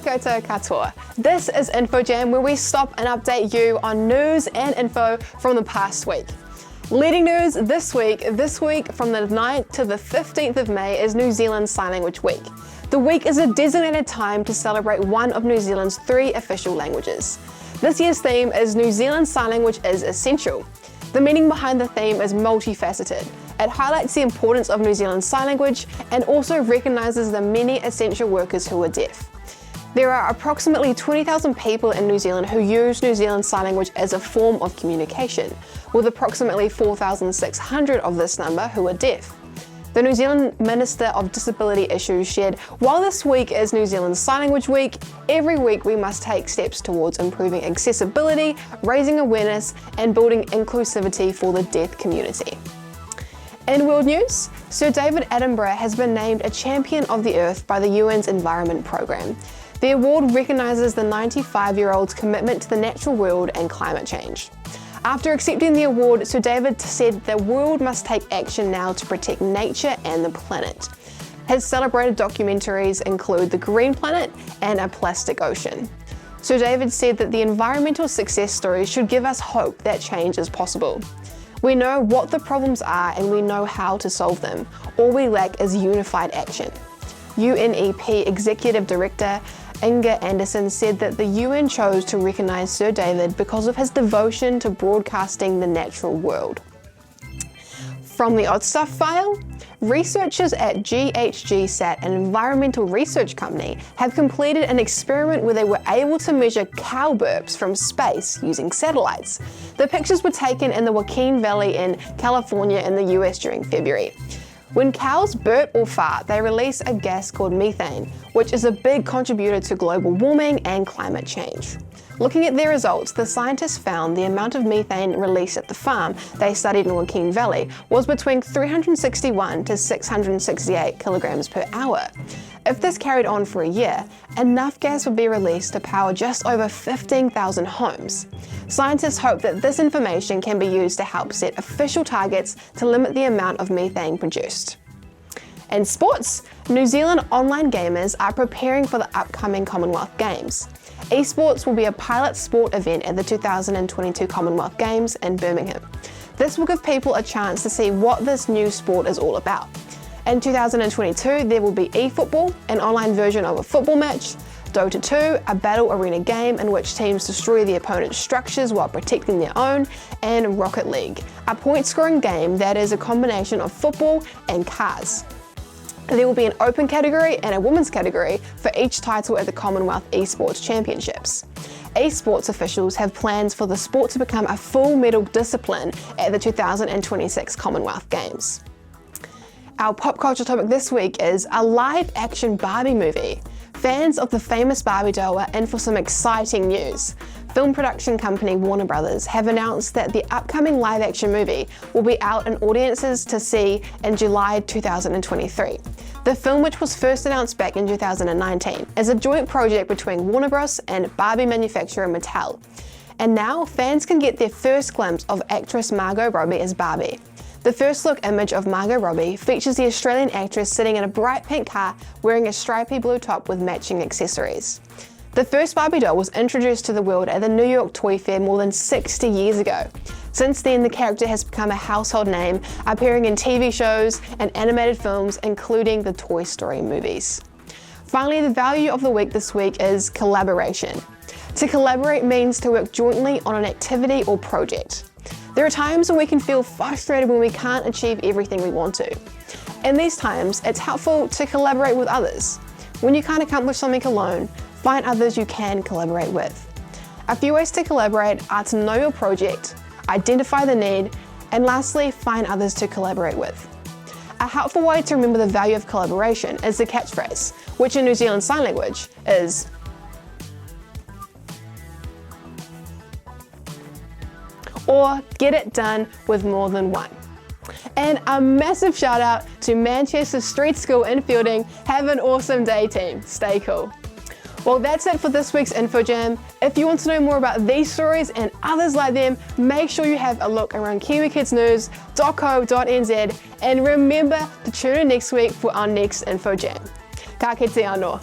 Kia ora koutou katoa. This is InfoJam, where we stop and update you on news and info from the past week. Leading news this week from the 9th to the 15th of May is New Zealand Sign Language Week. The week is a designated time to celebrate one of New Zealand's 3 official languages. This year's theme is New Zealand Sign Language is Essential. The meaning behind the theme is multifaceted. It highlights the importance of New Zealand Sign Language and also recognises the many essential workers who are deaf. There are approximately 20,000 people in New Zealand who use New Zealand Sign Language as a form of communication, with approximately 4,600 of this number who are deaf. The New Zealand Minister of Disability Issues shared, while this week is New Zealand Sign Language Week, every week we must take steps towards improving accessibility, raising awareness, and building inclusivity for the deaf community. In world news, Sir David Attenborough has been named a Champion of the Earth by the UN's Environment Programme. The award recognises the 95-year-old's commitment to the natural world and climate change. After accepting the award, Sir David said the world must take action now to protect nature and the planet. His celebrated documentaries include The Green Planet and A Plastic Ocean. Sir David said that the environmental success stories should give us hope that change is possible. We know what the problems are and we know how to solve them. All we lack is unified action. UNEP Executive Director Inga Anderson said that the UN chose to recognise Sir David because of his devotion to broadcasting the natural world. From the Odd Stuff file, researchers at GHGSat, an environmental research company, have completed an experiment where they were able to measure cow burps from space using satellites. The pictures were taken in the Joaquin Valley in California in the US during February. When cows burp or fart, they release a gas called methane, which is a big contributor to global warming and climate change. Looking at their results, the scientists found the amount of methane released at the farm they studied in Joaquin Valley was between 361 to 668 kilograms per hour. If this carried on for a year, enough gas would be released to power just over 15,000 homes. Scientists hope that this information can be used to help set official targets to limit the amount of methane produced. In sports, New Zealand online gamers are preparing for the upcoming Commonwealth Games. Esports will be a pilot sport event at the 2022 Commonwealth Games in Birmingham. This will give people a chance to see what this new sport is all about. In 2022, there will be eFootball, an online version of a football match, Dota 2, a battle arena game in which teams destroy the opponent's structures while protecting their own, and Rocket League, a point-scoring game that is a combination of football and cars. There will be an open category and a women's category for each title at the Commonwealth Esports Championships. Esports officials have plans for the sport to become a full medal discipline at the 2026 Commonwealth Games. Our pop culture topic this week is a live-action Barbie movie. Fans of the famous Barbie doll are in for some exciting news. Film production company Warner Brothers have announced that the upcoming live-action movie will be out in audiences to see in July 2023. The film, which was first announced back in 2019, is a joint project between Warner Bros. And Barbie manufacturer Mattel. And now fans can get their first glimpse of actress Margot Robbie as Barbie. The first look image of Margot Robbie features the Australian actress sitting in a bright pink car wearing a stripy blue top with matching accessories. The first Barbie doll was introduced to the world at the New York Toy Fair more than 60 years ago. Since then, the character has become a household name, appearing in TV shows and animated films, including the Toy Story movies. Finally, the value of the week this week is collaboration. To collaborate means to work jointly on an activity or project. There are times when we can feel frustrated when we can't achieve everything we want to. In these times, it's helpful to collaborate with others. When you can't accomplish something alone, find others you can collaborate with. A few ways to collaborate are to know your project, identify the need, and lastly, find others to collaborate with. A helpful way to remember the value of collaboration is the catchphrase, which in New Zealand Sign Language is or get it done with more than one. And a massive shout out to Manchester Street School in Fielding. Have an awesome day, team. Stay cool. Well, that's it for this week's InfoJam. If you want to know more about these stories and others like them, make sure you have a look around kiwikidsnews.co.nz and remember to tune in next week for our next InfoJam. Ka kite anō.